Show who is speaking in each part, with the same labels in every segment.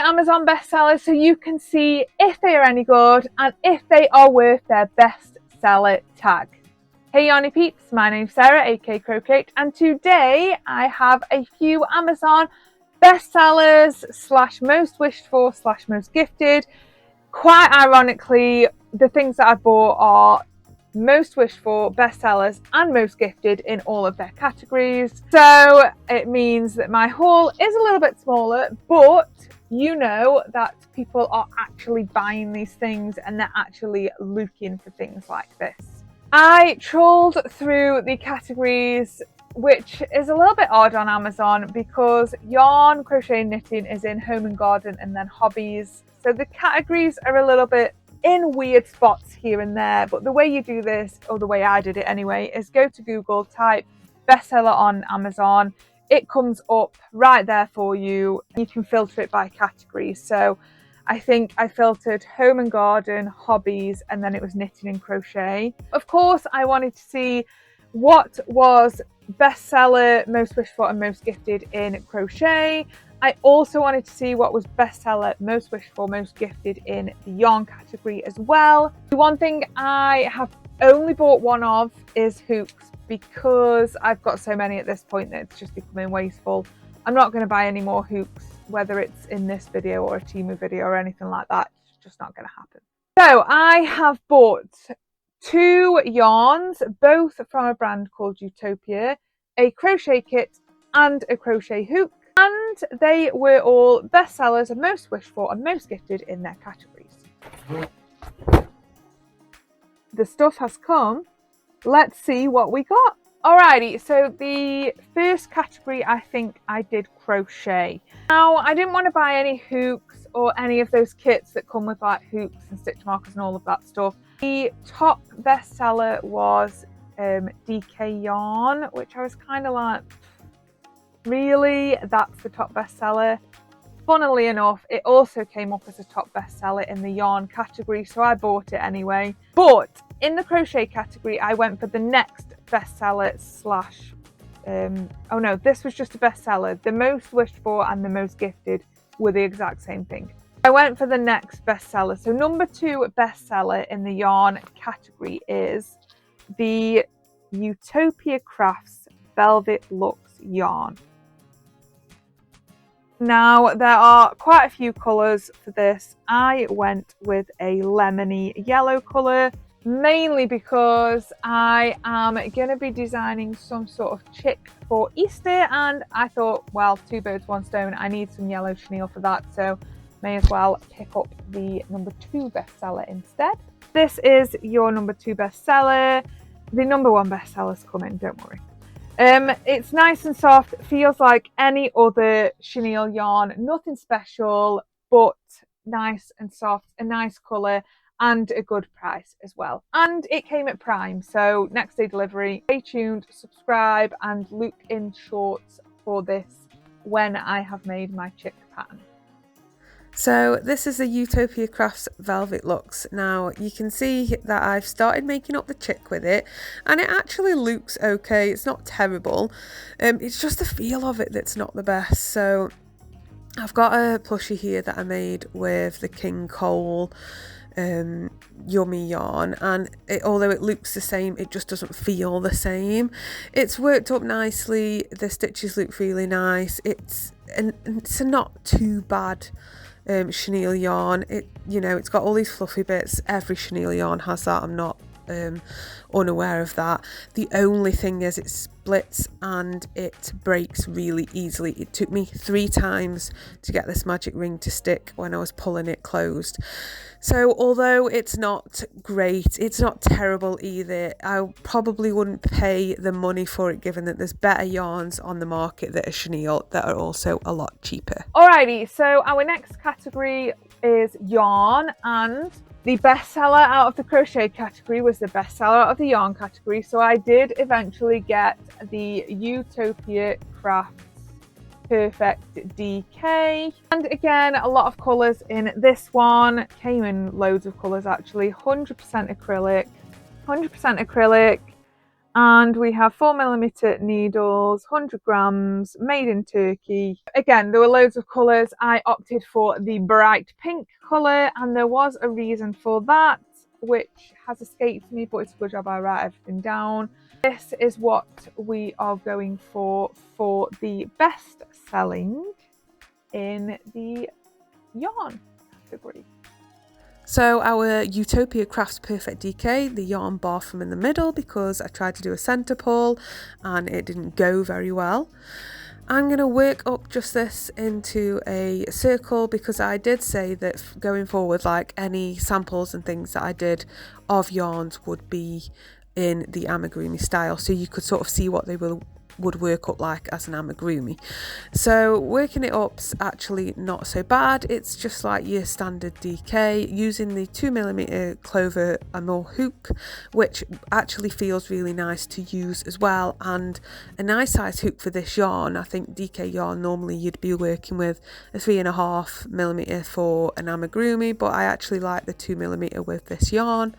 Speaker 1: Amazon bestsellers so you can see if they are any good and if they are worth their bestseller tag. Hey Yarny peeps, my name's Sarah aka Crochet, and today I have a few Amazon bestsellers slash most wished for slash most gifted. Quite ironically, the things that I bought are most wished for, bestsellers and most gifted in all of their categories. So it means that my haul is a little bit smaller, but you know that people are actually buying these things and they're actually looking for things like this. I trawled through the categories, which is a little bit odd on Amazon because yarn, crochet and knitting is in home and garden and then hobbies. So the categories are a little bit in weird spots here and there, but the way you do this, or the way I did it anyway, is go to Google, type bestseller on Amazon. It comes up right there for you. You can filter it by category. So I think I filtered home and garden, hobbies, and then it was knitting and crochet. Of course, I wanted to see what was bestseller, most wished for, and most gifted in crochet. I also wanted to see what was bestseller, most wished for, most gifted in the yarn category as well. The one thing I have only bought one of is hooks because I've got so many at this point that it's just becoming wasteful. I'm not going to buy any more hooks, whether it's in this video or a Temu video or anything like that. It's just not going to happen. So I have bought two yarns, both from a brand called Utopia, a crochet kit and a crochet hook. And they were all bestsellers and most wished for and most gifted in their categories. The stuff has come. Let's see what we got. Alrighty, so the first category, I think I did crochet. Now, I didn't want to buy any hooks or any of those kits that come with like hooks and stitch markers and all of that stuff. The top bestseller was DK yarn, which I was kind of like, really? That's the top bestseller? Funnily enough, it also came up as a top bestseller in the yarn category, so I bought it anyway. But in the crochet category, I went for the next bestseller slash, oh no, this was just a bestseller. The most wished for and the most gifted were the exact same thing. I went for the next bestseller. So number 2 bestseller in the yarn category is the Utopia Crafts Velvet Lux yarn. Now, there are quite a few colours for this. I went with a lemony yellow colour, mainly because I am going to be designing some sort of chick for Easter, and I thought, well, 2 birds, 1 stone, I need some yellow chenille for that, so may as well pick up the number 2 bestseller instead. This is your number 2 bestseller. The number 1 bestseller's coming, don't worry. It's nice and soft, feels like any other chenille yarn, nothing special, but nice and soft, a nice colour and a good price as well. And it came at Prime, so next day delivery. Stay tuned, subscribe and look in shorts for this when I have made my chick pattern.
Speaker 2: So this is a Utopia Crafts Velvet Lux. Now you can see that I've started making up the chick with it and it actually looks okay. It's not terrible. It's just the feel of it that's not the best. So I've got a plushie here that I made with the King Cole yummy yarn, and although it looks the same, it just doesn't feel the same. It's worked up nicely, the stitches look really nice. It's a not too bad chenille yarn. It's got all these fluffy bits. Every chenille yarn has that. I'm not unaware of that. The only thing is it splits and it breaks really easily. It took me 3 times to get this magic ring to stick when I was pulling it closed. So although it's not great, it's not terrible either. I probably wouldn't pay the money for it, given that there's better yarns on the market that are chenille that are also a lot cheaper.
Speaker 1: Alrighty, so our next category is yarn, and the bestseller out of the crochet category was the bestseller out of the yarn category. So I did eventually get the Utopia Crafts Perfect DK, and again a lot of colours in this one. Came in loads of colours actually. 100% acrylic, And we have 4mm needles, 100 grams, made in Turkey. Again, there were loads of colours. I opted for the bright pink colour, and there was a reason for that, which has escaped me, but it's a good job I write everything down. This is what we are going for the best selling in the yarn category.
Speaker 2: So our Utopia Crafts Perfect DK, the yarn bar from in the middle, because I tried to do a centre pull and it didn't go very well. I'm going to work up just this into a circle, because I did say that going forward, like any samples and things that I did of yarns would be in the amigurumi style, so you could sort of see what they would work up like as an amigurumi. So working it up's actually not so bad. It's just like your standard DK using the 2mm Clover Amour hook, which actually feels really nice to use as well, and a nice size hook for this yarn. I think DK yarn normally you'd be working with a 3.5mm for an amigurumi, but I actually like the 2mm with this yarn.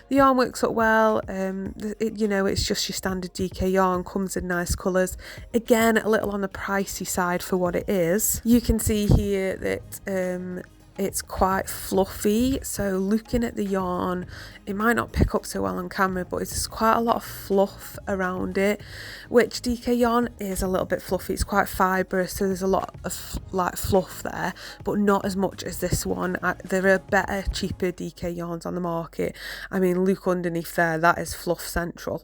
Speaker 2: The yarn works up well. It's just your standard DK yarn, comes in nice colours. Again, a little on the pricey side for what it is. You can see here that it's quite fluffy, so looking at the yarn, it might not pick up so well on camera, but it's quite a lot of fluff around it, which DK yarn is a little bit fluffy. It's quite fibrous, so there's a lot of like fluff there, but not as much as this one. There are better, cheaper DK yarns on the market. I mean, look underneath there, that is fluff central.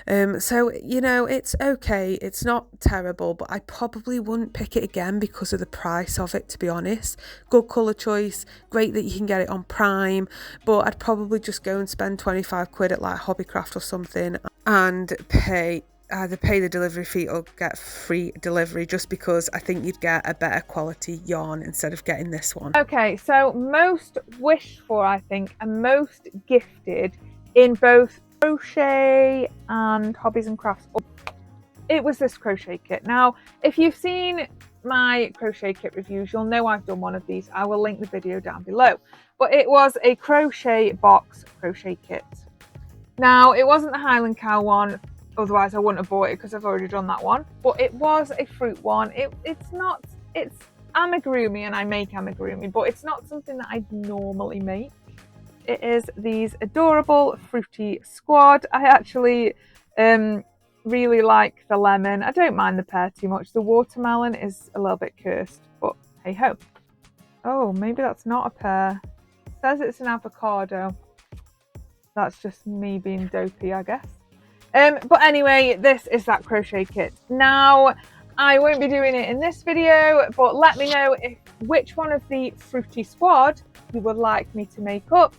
Speaker 2: So it's okay, it's not terrible, but I probably wouldn't pick it again because of the price of it, to be honest. Good colour choice, great that you can get it on Prime, but I'd probably just go and spend 25 quid at like Hobbycraft or something and either pay the delivery fee or get free delivery, just because I think you'd get a better quality yarn instead of getting this one.
Speaker 1: Okay, so most wished for, I think, and most gifted in both crochet and hobbies and crafts, it was this crochet kit. Now, if you've seen my crochet kit reviews, you'll know I've done one of these. I will link the video down below, but it was a crochet box crochet kit. Now, it wasn't the Highland Cow one, otherwise I wouldn't have bought it because I've already done that one, but it was a fruit one. It's amigurumi, and I make amigurumi, but it's not something that I normally make. It is these adorable fruity squad. I actually really like the lemon. I don't mind the pear too much. The watermelon is a little bit cursed, but hey ho. Oh, maybe that's not a pear. It says it's an avocado. That's just me being dopey, I guess. But anyway, this is that crochet kit. Now, I won't be doing it in this video, but let me know which one of the fruity squad you would like me to make up,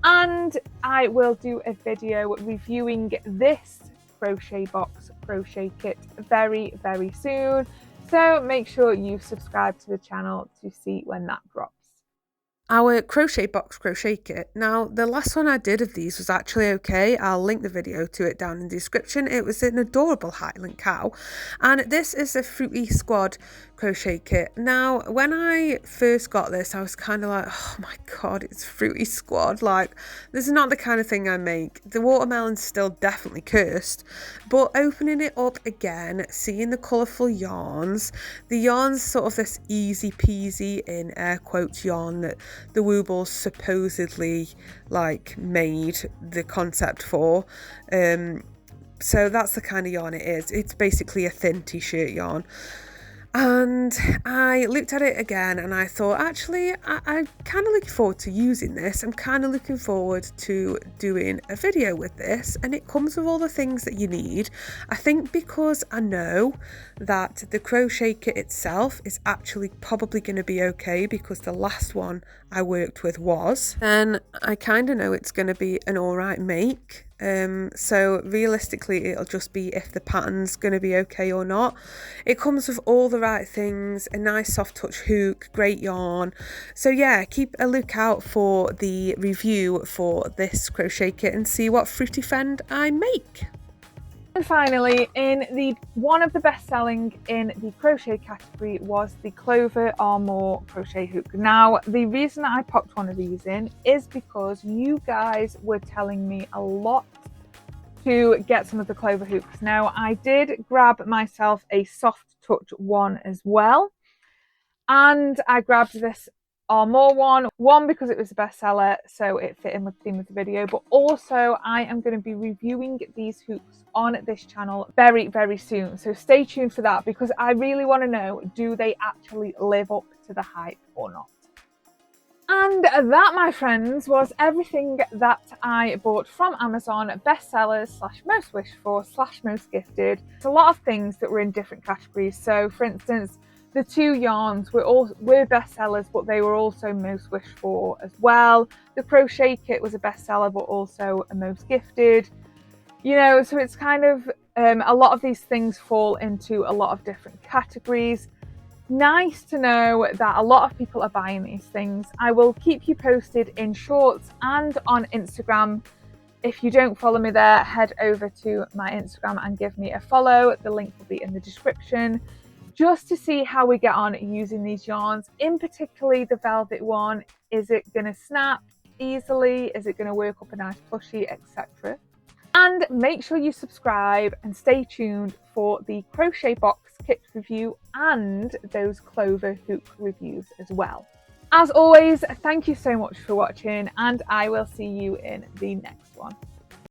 Speaker 1: and I will do a video reviewing this crochet box crochet kit very, very soon. So make sure you subscribe to the channel to see when that drops.
Speaker 2: Our crochet box crochet kit. Now, the last one I did of these was actually okay. I'll link the video to it down in the description. It was an adorable Highland Cow, and this is a fruity squad crochet kit. Now, when I first got this, I was kind of like, oh my god, it's fruity squad. Like, this is not the kind of thing I make. The watermelon's still definitely cursed, but opening it up again, seeing the colourful yarns, the yarn's sort of this easy peasy in air quotes yarn that the Woobles supposedly like made the concept for. So that's the kind of yarn it is. It's basically a thin t-shirt yarn. And I looked at it again and I thought, actually, I'm kind of looking forward to using this. I'm kind of looking forward to doing a video with this, and it comes with all the things that you need. I think because I know that the crochet kit itself is actually probably going to be okay, because the last one I worked with was, then I kind of know it's going to be an alright make. So realistically it'll just be if the pattern's going to be okay or not. It comes with all the right things, a nice soft touch hook, great yarn. So yeah, keep a lookout for the review for this crochet kit and see what fruity friend I make.
Speaker 1: And finally, one of the best selling in the crochet category was the Clover Amour crochet hook. Now, the reason that I popped one of these in is because you guys were telling me a lot to get some of the Clover hoops. Now, I did grab myself a soft touch one as well, and I grabbed this Amour one because it was a bestseller, so it fit in with the theme of the video, but also I am going to be reviewing these hoops on this channel very, very soon, so stay tuned for that, because I really want to know, do they actually live up to the hype or not? And that, my friends, was everything that I bought from Amazon, bestsellers / most wished for / most gifted. It's a lot of things that were in different categories. So for instance, the 2 yarns were bestsellers, but they were also most wished for as well. The crochet kit was a bestseller, but also a most gifted. You know, so it's kind of a lot of these things fall into a lot of different categories. Nice to know that a lot of people are buying these things. I will keep you posted in shorts and on Instagram. If you don't follow me there, head over to my Instagram and give me a follow. The link will be in the description, just to see how we get on using these yarns, in particularly the velvet one. Is it going to snap easily? Is it going to work up a nice plushie, etc.? And make sure you subscribe and stay tuned for the crochet box kit review and those Clover hoop reviews as well. As always, thank you so much for watching, and I will see you in the next one.